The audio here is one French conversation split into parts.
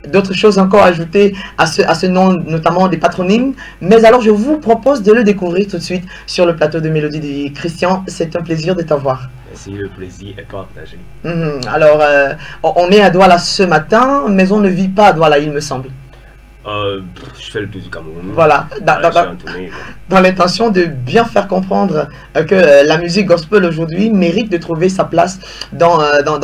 d'autres choses encore ajoutées à ce nom, notamment des patronymes. Mais alors, je vous propose de le découvrir tout de suite sur le plateau de Mélodie de Christian. C'est un plaisir de t'avoir. Merci, le plaisir est partagé. Alors, on est à Douala ce matin, mais on ne vit pas à Douala, il me semble. Je fais le tour du Cameroun. Voilà, dans l'intention de bien faire comprendre que la musique gospel aujourd'hui mérite de trouver sa place dans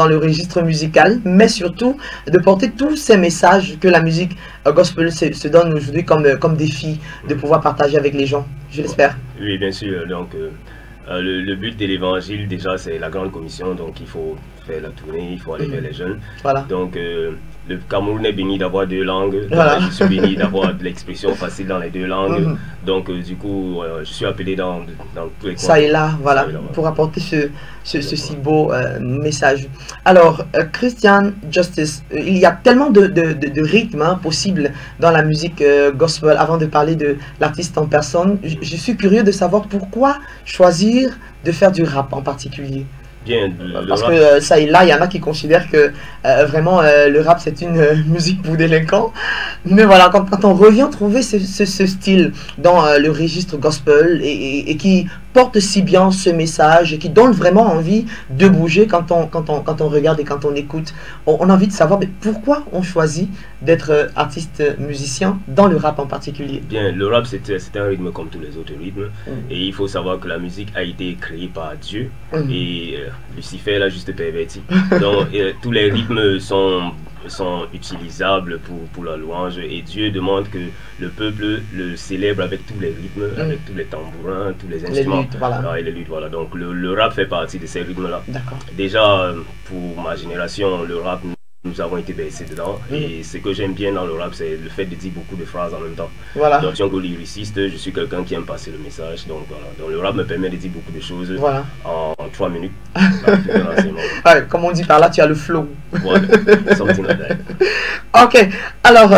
le registre musical, mais surtout de porter tous ces messages que la musique gospel se donne aujourd'hui comme défi de pouvoir partager avec les gens, je l'espère. Oui, bien sûr. Donc, le but de l'évangile, déjà, c'est la grande commission, donc il faut faire la tournée, il faut aller vers les jeunes. Voilà. Donc, le Cameroun est béni d'avoir deux langues. Voilà. Je suis béni d'avoir de l'expression facile dans les deux langues. Donc, du coup, je suis appelé dans tous les coins. Ça et là, voilà, pour apporter ce si beau message. Alors, Christian Justice, il y a tellement de rythmes possibles dans la musique gospel. Avant de parler de l'artiste en personne, je suis curieux de savoir pourquoi choisir de faire du rap en particulier. Bien, parce que ça et là, il y en a qui considèrent que vraiment le rap c'est une musique pour délinquants. Mais voilà, quand on revient trouver ce style dans le registre gospel et qui porte si bien ce message et qui donne vraiment envie de bouger quand on regarde et quand on écoute, on a envie de savoir mais pourquoi on choisit d'être artiste musicien dans le rap en particulier. Bien, le rap c'est un rythme comme tous les autres rythmes et il faut savoir que la musique a été créée par Dieu et Lucifer l'a juste perverti. Donc tous les rythmes sont utilisables pour la louange et Dieu demande que le peuple le célèbre avec tous les rythmes, avec tous les tambourins, tous les instruments. Les luttes, voilà. Et les luttes, voilà. Donc le rap fait partie de ces rythmes-là. Déjà, pour ma génération, le rap, nous avons été bercés dedans. Et ce que j'aime bien dans le rap, c'est le fait de dire beaucoup de phrases en même temps. Voilà. Donc, si on est lyriciste, je suis quelqu'un qui aime passer le message. Donc, voilà. Donc, le rap me permet de dire beaucoup de choses en 3 minutes. Comme on dit par là, tu as le flow. Voilà, something like that. Ok, alors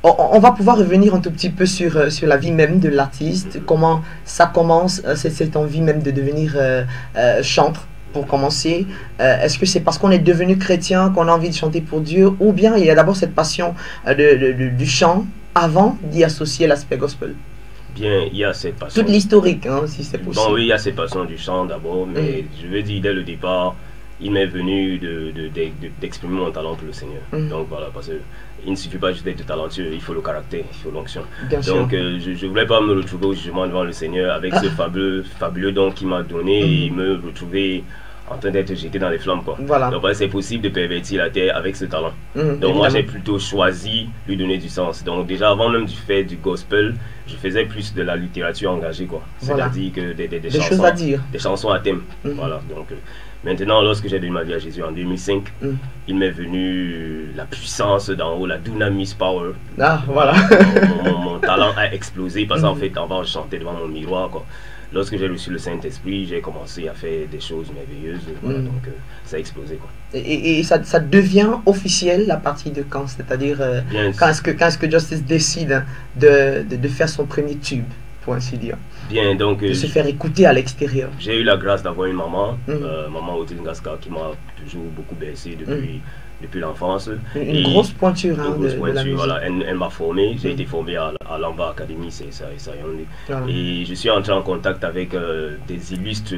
on va pouvoir revenir un tout petit peu sur la vie même de l'artiste. Comment ça commence, cette envie même de devenir chanteur pour commencer. Est-ce que c'est parce qu'on est devenu chrétien qu'on a envie de chanter pour Dieu, ou bien il y a d'abord cette passion du chant avant d'y associer l'aspect gospel? Bien, il y a cette passion. Toute l'historique, hein, si c'est possible. Bon, oui, il y a cette passion du chant d'abord, mais je veux dire, dès le départ, il m'est venu d'exprimer mon talent pour le Seigneur. Donc voilà, parce qu'il ne suffit pas juste d'être talentueux, il faut le caractère, il faut l'onction. Donc je ne voulais pas me retrouver au jugement devant le Seigneur avec ce fabuleux don qu'il m'a donné et me retrouver en train d'être jeté dans les flammes, quoi. Voilà. Donc c'est possible de pervertir la terre avec ce talent. Donc évidemment. moi j'ai plutôt choisi lui donner du sens. Donc déjà avant même du fait du gospel, je faisais plus de la littérature engagée, quoi. C'est-à-dire que des chansons, choses à dire. Des chansons à thème. Voilà. Donc maintenant, lorsque j'ai donné ma vie à Jésus en 2005, il m'est venu la puissance d'en haut, la dunamis power. Ah, voilà. Mon talent a explosé parce qu'en fait, avant, je chantais devant mon miroir, quoi. Lorsque j'ai reçu le Saint-Esprit, j'ai commencé à faire des choses merveilleuses. Voilà, donc ça a explosé, quoi. Et ça devient officiel à partir de quand? C'est-à-dire quand est-ce que Justice décide de faire son premier tube, pour ainsi dire? Bien, donc, de se faire écouter à l'extérieur. J'ai eu la grâce d'avoir une maman, maman Odile Ngaska, qui m'a toujours beaucoup bercé depuis l'enfance. Une grosse pointure, hein, de la musique. Voilà, elle m'a formé, j'ai été formé à l'Amba Academy, c'est ça. Et je suis entré en contact avec des illustres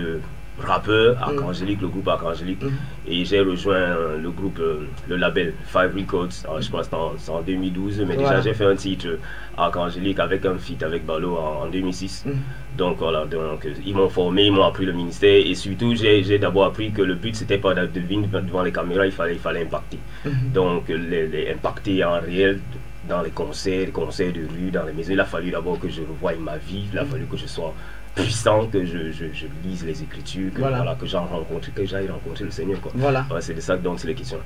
rappeurs, Archangélique, le groupe Archangélique, et j'ai rejoint le groupe, le label Five Records, je pense que c'est en 2012, mais déjà j'ai fait un titre Archangélique avec un feat avec Balo en 2006. Donc voilà, donc, ils m'ont formé, ils m'ont appris le ministère, et surtout j'ai d'abord appris que le but c'était pas de venir devant les caméras, il fallait impacter. Donc les impacter en réel dans les concerts de rue, dans les maisons. Il a fallu d'abord que je revoie ma vie, il a fallu que je sois puissant, que je lise les Écritures, que j'aille rencontrer le Seigneur, quoi. Voilà. C'est de ça dont c'est la question.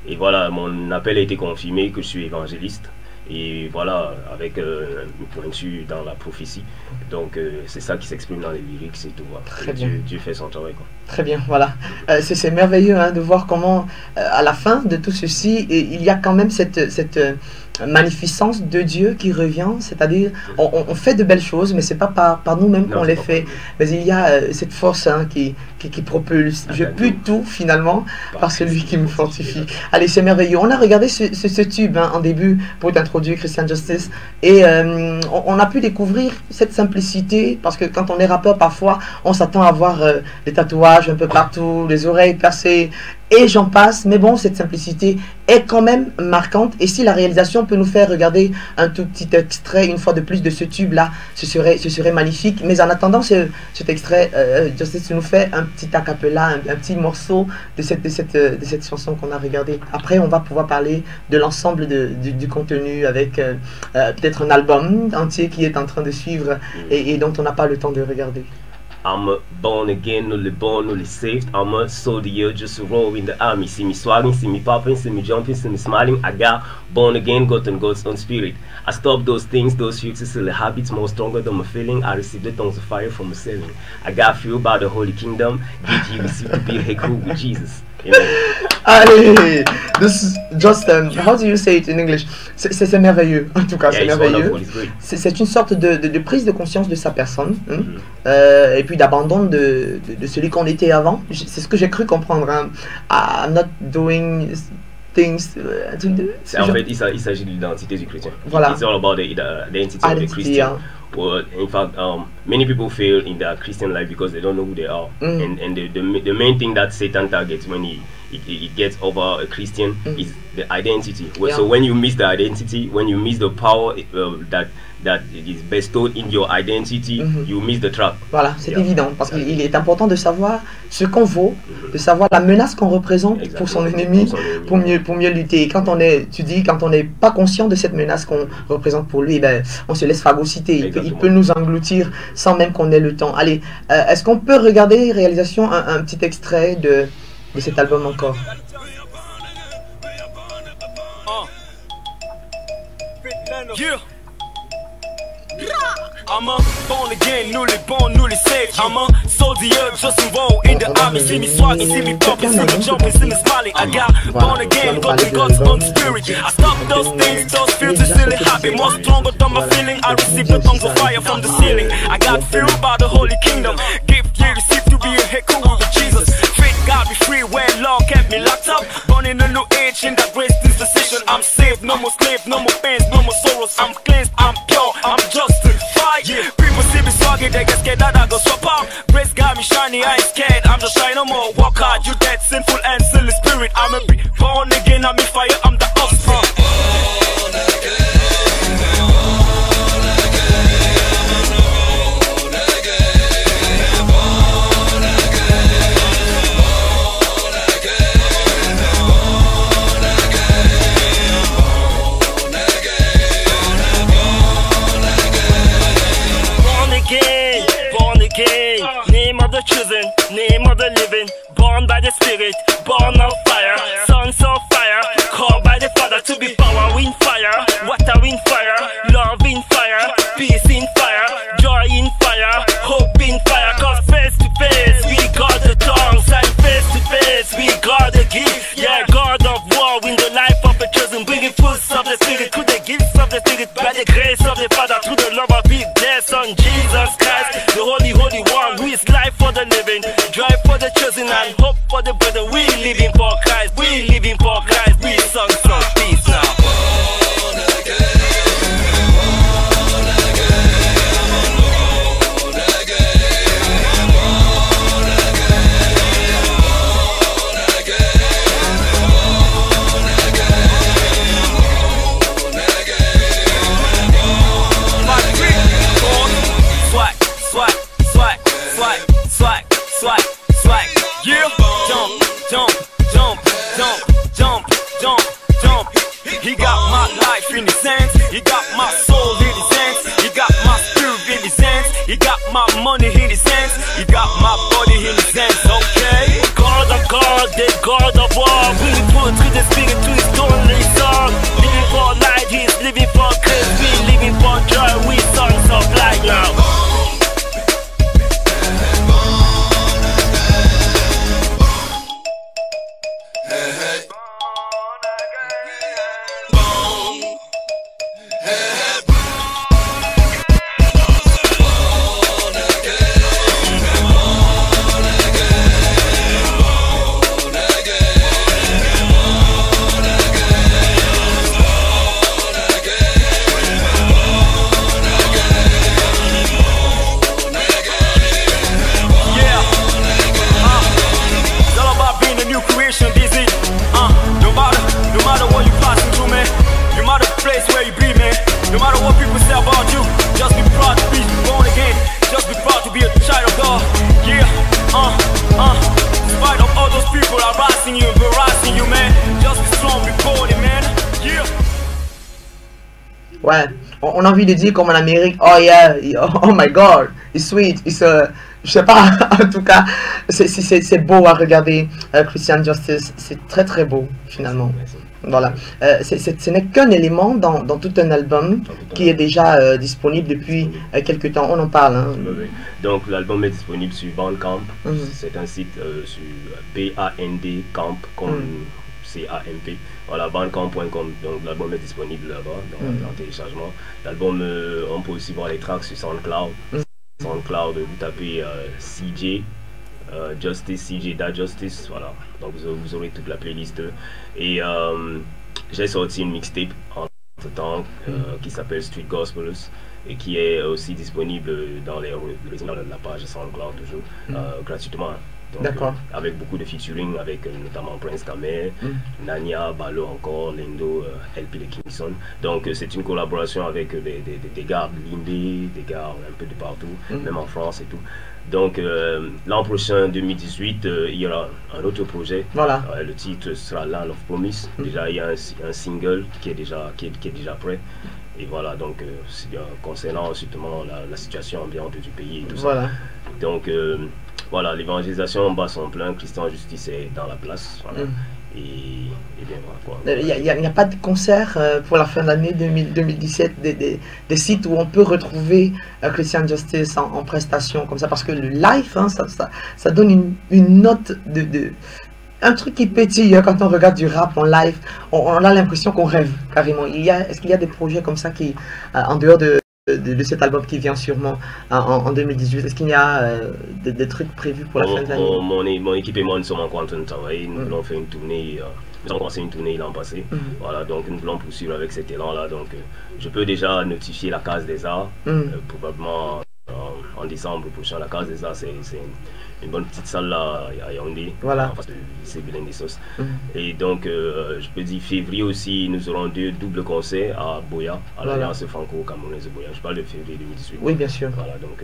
Et voilà, mon appel a été confirmé que je suis évangéliste. Et voilà, avec une pointure dans la prophétie. Donc c'est ça qui s'exprime dans les lyrics et tout. Voilà. Très bien. Dieu fait son travail, quoi. Très bien, voilà. C'est merveilleux hein, de voir comment, à la fin de tout ceci, il y a quand même cette magnificence de Dieu qui revient, c'est-à-dire on fait de belles choses, mais c'est pas par nous-mêmes qu'on les fait, mais il y a cette force hein, qui propulse. Je puis tout finalement par celui qui me fortifie. Allez, c'est merveilleux. On a regardé ce tube hein, en début pour t'introduire Christian Justice et on a pu découvrir cette simplicité parce que quand on est rappeur, parfois on s'attend à voir des tatouages un peu partout, les oreilles percées et j'en passe, mais bon, cette simplicité est quand même marquante. Et si la réalisation peut nous faire regarder un tout petit extrait, une fois de plus, de ce tube-là, ce serait magnifique. Mais en attendant cet extrait, Justice nous fait un petit a cappella, un petit morceau de cette chanson qu'on a regardée. Après, on va pouvoir parler de l'ensemble du contenu avec peut-être un album entier qui est en train de suivre et dont on n'a pas le temps de regarder. I'm a born again, newly born, newly saved. I'm a soldier, just a roll in the army. See me swagging, see me popping, see me jumping, see me smiling. I got born again, got and God's own spirit. I stopped those things, those future silly habits, more stronger than my feeling. I received the tongues of fire from the ceiling. I got fueled by the Holy Kingdom. Did you receive to be a cool with Jesus? Allez, this is just how do you say it in English? C'est merveilleux, en tout cas, c'est merveilleux. C'est une sorte de prise de conscience de sa personne, hein? Et puis d'abandon de celui qu'on était avant. C'est ce que j'ai cru comprendre. Hein? I'm not doing things. En fait, il s'agit de l'identité du chrétien. Voilà. It's all about the identity of the Christian. Well, in fact, many people fail in their Christian life because they don't know who they are. And the main thing that Satan targets when he gets over a Christian is the identity. Yeah. So when you miss the identity, when you miss the power that is bestowed in your identity, you miss the trap. Voilà, c'est évident, parce qu'il est important de savoir ce qu'on vaut, de savoir la menace qu'on représente pour son ennemi, pour mieux lutter. Et quand on est, tu dis, quand on n'est pas conscient de cette menace qu'on représente pour lui, ben, on se laisse phagocyter. Il peut nous engloutir sans même qu'on ait le temps. Allez, est-ce qu'on peut regarder, réalisation, un petit extrait de cet album encore? I'm a born again, newly born, newly saved. I'm a soldier, just enrolled in the army. See me swagging, see me popping, see me jumping, see me smiling. I got born again, got God's own spirit. I stopped those things, those future silly habits. More stronger than my feeling. I received the tongues of fire from the ceiling. I got fueled by the Holy Kingdom. Gift ye received to be a head cool with Jesus. Faith got me free when law kept me locked up. Born in a new age in that grace disposition. I'm saved, no more slave, no more pains, no more sorrows. I'm cleansed, I'm pure, I'm justified. Yeah. People see me swagging, they get scared that I go swap out. Grace got me shiny, I ain't scared, I'm just shy no more. Walk hard, you dead, sinful and silly spirit. I'm a born again, I'm in fire, I'm the offspring. Name of the chosen, name of the living, born by the Spirit, born of fire, sons of fire, called by the Father to be power in fire, water in fire, love in fire, peace in fire, joy in fire, hope in fire. Cause face to face we got the tongues, and face to face we got the gift. Yeah, God of war in the life of a chosen, bringing fruits of the Spirit through the gifts of the Spirit, by the grace of the Father, through the love of His dear Son Jesus Christ, the Holy One who is life for the living, drive for the chosen and hope for the brother. We living for Christ, we living for Christ, we sons of peace now. He got my life in his hands, he got my soul in his hands, he got my spirit in his hands, he got my money in his hands, he got my body in his hands, okay? God of God, the God of war, bringing forth through the Spirit to his only Son. Living for light, he's living for grace, we living for joy, we sons of light now. Ouais, on a envie de dire comme en Amérique, oh yeah, oh my god, it's sweet, je sais pas, en tout cas, c'est beau à regarder, Christian Justice, c'est très très beau finalement. Voilà, ce n'est qu'un élément dans tout un album qui est déjà disponible depuis quelques temps, on en parle. Hein. Oui. Donc l'album est disponible sur Bandcamp, c'est un site sur B-A-N-D Camp comme C-A-M-P, voilà, bandcamp.com, donc l'album est disponible là-bas, en téléchargement. L'album, on peut aussi voir les tracks sur SoundCloud. SoundCloud, vous tapez CJ, Justice, CJ Da Justice, voilà, donc vous aurez toute la playlist. Et j'ai sorti une mixtape entre temps qui s'appelle Street Gospels et qui est aussi disponible dans la page SoundCloud toujours, gratuitement. D'accord. Avec beaucoup de featuring, avec notamment Prince Kamer, Nania, Balo encore, Lindo, LP de Kingston. Donc c'est une collaboration avec des gars de Lindé, des gars un peu de partout, même en France et tout. Donc l'an prochain, 2018, il y aura un autre projet. Voilà. Le titre sera Land of Promise. Déjà il y a un single qui est déjà prêt. Et voilà, donc concernant justement la situation ambiante du pays et tout ça. Donc voilà, l'évangélisation en bas son plein, Christian Justice est dans la place. Voilà. Et bien voilà quoi. Il n'y a pas de concert pour la fin d'année 2017, des sites où on peut retrouver Christian Justice en prestation comme ça, parce que le live, hein, ça donne une note un truc qui pétille hein, quand on regarde du rap en live, on a l'impression qu'on rêve carrément. Est-ce qu'il y a des projets comme ça qui, en dehors de cet album qui vient sûrement en 2018, est-ce qu'il y a des trucs prévus pour la fin de l'année? Mon équipe et moi, nous sommes en train de travailler, nous voulons faire une tournée, nous avons commencé une tournée l'an passé, voilà, donc nous voulons poursuivre avec cet élan-là, donc je peux déjà notifier la Case des Arts, probablement en décembre prochain. La Case des Arts, c'est une bonne petite salle là à Yaoundé, en face du lycée Belen des Sauces. Et donc, je peux dire février aussi, nous aurons 2 doubles concerts à Boya, à l'Alliance franco-camerounaise de Boya. Je parle de février 2018. Oui, bien sûr. Voilà, donc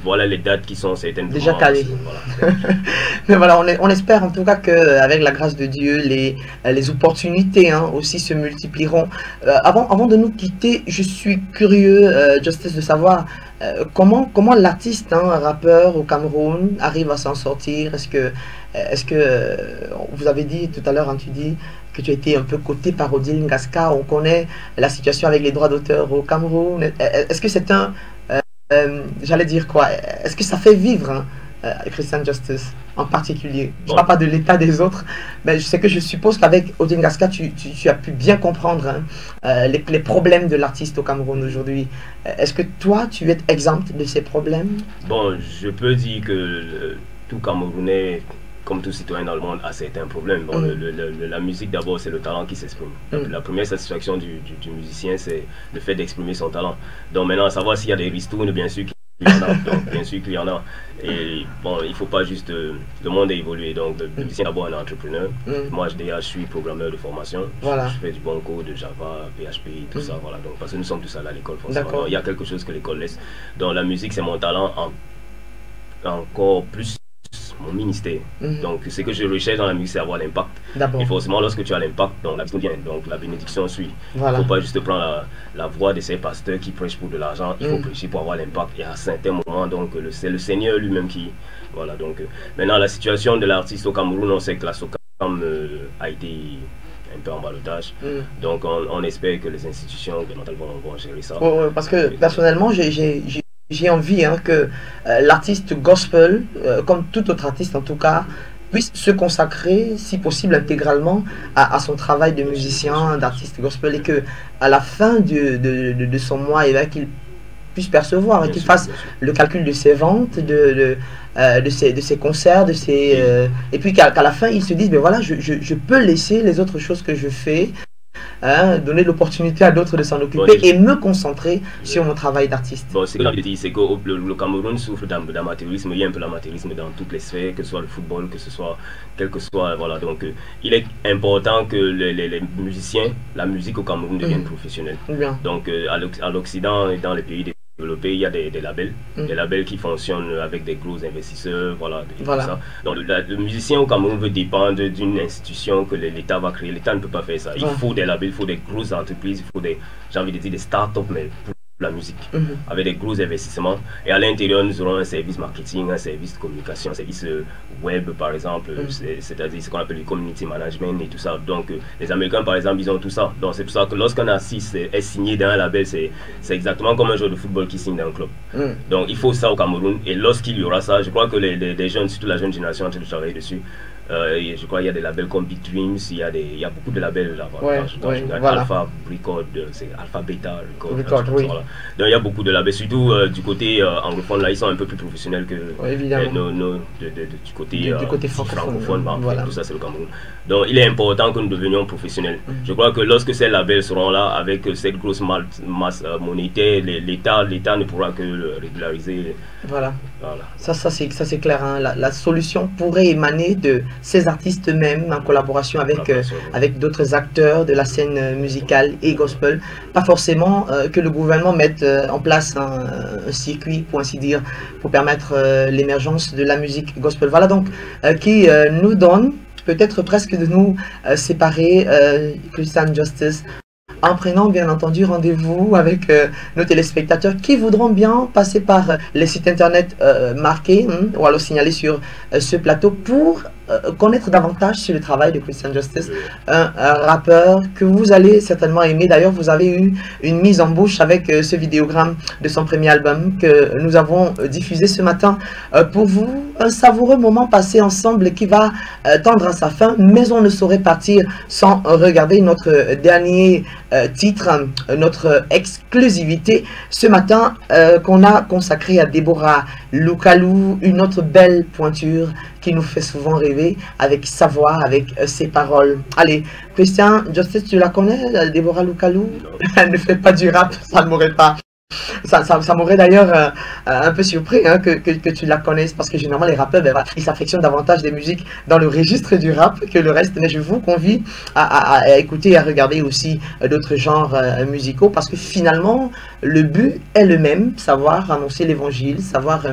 voilà les dates qui sont certaines. Déjà calées. Voilà. Mais voilà, on espère en tout cas qu'avec la grâce de Dieu, les opportunités hein, aussi se multiplieront. Avant de nous quitter, je suis curieux, Justice, de savoir comment l'artiste, hein, rappeur au Cameroun, arrive à s'en sortir. Est-ce que vous avez dit tout à l'heure, hein, tu dis que tu as été un peu coté par Odile Ngaska, on connaît la situation avec les droits d'auteur au Cameroun. Est-ce que c'est j'allais dire quoi, est-ce que ça fait vivre hein, Christian Justice en particulier? Je ne parle pas de l'état des autres, mais je suppose qu'avec Odile Ngaska, tu as pu bien comprendre hein, les problèmes de l'artiste au Cameroun aujourd'hui. Est-ce que toi, tu es exempt de ces problèmes? Bon, je peux dire que tout Camerounais, comme tout citoyen dans le monde, a certains problèmes. Bon, la musique d'abord, c'est le talent qui s'exprime. La première satisfaction du musicien, c'est le fait d'exprimer son talent. Donc maintenant, à savoir s'il y a des ristournes, bien sûr qu'il y en a. Donc, bien sûr qu'il y en a. Et bon, il ne faut pas juste... le monde a évolué. Donc le musicien d'abord est un entrepreneur. Moi, je suis programmeur de formation. Voilà. Je fais du bon code, de Java, PHP, tout ça. Voilà. Donc, parce que nous sommes tous allés à l'école, forcément. Il y a quelque chose que l'école laisse. Donc la musique, c'est mon talent encore plus mon ministère. Donc ce que je recherche dans la musique, c'est avoir l'impact. Et forcément, lorsque tu as l'impact, donc la bénédiction suit. Il ne faut pas juste prendre la voix de ces pasteurs qui prêchent pour de l'argent. Il faut prêcher pour avoir l'impact. Et à certains moments, donc c'est le Seigneur lui-même qui... Voilà, donc maintenant la situation de l'artiste au Cameroun, on sait que la SOCAM a été un peu en ballottage. Donc on espère que les institutions vont gérer ça. Parce que personnellement, j'ai envie hein, que l'artiste gospel, comme tout autre artiste en tout cas, puisse se consacrer, si possible intégralement, à son travail de musicien, d'artiste gospel, et que à la fin de son mois, qu'il puisse percevoir, et qu'il fasse le calcul de ses ventes, de ses concerts, et puis qu'à la fin, il se dise, ben voilà, je peux laisser les autres choses que je fais, hein, donner l'opportunité à d'autres de s'en occuper et me concentrer sur mon travail d'artiste. Bon, ce que je dis, c'est que le Cameroun souffre d'amateurisme. Il y a un peu d'amateurisme dans toutes les sphères, que ce soit le football, que ce soit quel que soit, voilà. Donc il est important que les musiciens, la musique au Cameroun devienne professionnelle. Donc à l'Occident et dans les pays développer, il y a des labels qui fonctionnent avec des gros investisseurs, voilà. Tout ça. Donc le musicien au Cameroun veut dépendre d'une institution que l'État va créer. L'État ne peut pas faire ça. Il faut des labels, il faut des grosses entreprises, il faut j'ai envie de dire des start-up, mais pour la musique, avec des gros investissements. Et à l'intérieur, nous aurons un service marketing, un service de communication, un service web, par exemple, c'est-à-dire ce qu'on appelle le community management et tout ça. Donc, les Américains, par exemple, ils ont tout ça. Donc, c'est pour ça que lorsqu'un artiste est signé dans un label, c'est exactement comme un joueur de football qui signe dans un club. Donc, il faut ça au Cameroun. Et lorsqu'il y aura ça, je crois que les jeunes, surtout la jeune génération, est en train de travailler dessus. Je crois qu'il y a des labels comme Big Dreams, il y a beaucoup de labels là. Alpha Record, c'est Alpha Beta Record. Voilà. Donc il y a beaucoup de labels, surtout du côté anglophone, là ils sont un peu plus professionnels que du côté francophone. Voilà. Tout ça c'est le Cameroun. Donc il est important que nous devenions professionnels. Je crois que lorsque ces labels seront là, avec cette grosse masse monétaire, l'État ne pourra que le régulariser. Voilà. Ça c'est clair. Hein. La solution pourrait émaner de ces artistes eux-mêmes en collaboration avec d'autres acteurs de la scène musicale et gospel. Pas forcément que le gouvernement mette en place un circuit, pour ainsi dire, pour permettre l'émergence de la musique gospel. Voilà donc qui nous donne peut-être presque de nous séparer, Christian Justice, en prenant bien entendu rendez-vous avec nos téléspectateurs qui voudront bien passer par les sites internet marqués ou alors signalés sur ce plateau pour connaître davantage sur le travail de Christian Justice, un rappeur que vous allez certainement aimer. D'ailleurs, vous avez eu une mise en bouche avec ce vidéogramme de son premier album que nous avons diffusé ce matin pour vous. Un savoureux moment passé ensemble qui va tendre à sa fin, mais on ne saurait partir sans regarder notre dernier titre, notre exclusivité ce matin qu'on a consacré à Deborah Loukalou, une autre belle pointure qui nous fait souvent rêver avec sa voix, avec ses paroles. Allez, Christian Justice, tu la connais, Deborah Loukalou? Elle ne fait pas du rap, ça ne m'aurait pas... Ça m'aurait d'ailleurs un peu surpris hein, que tu la connaisses, parce que généralement les rappeurs ils s'affectionnent davantage des musiques dans le registre du rap que le reste, mais je vous convie à écouter et à regarder aussi d'autres genres musicaux, parce que finalement le but est le même, savoir annoncer l'évangile, savoir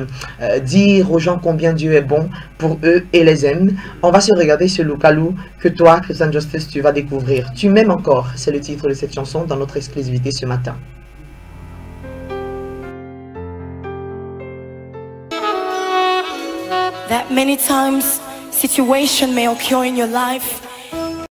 dire aux gens combien Dieu est bon pour eux et les aime. On va se regarder ce Loukalou que toi, Christian Justice, tu vas découvrir. Tu m'aimes encore, c'est le titre de cette chanson dans notre exclusivité ce matin. That many times situation may occur in your life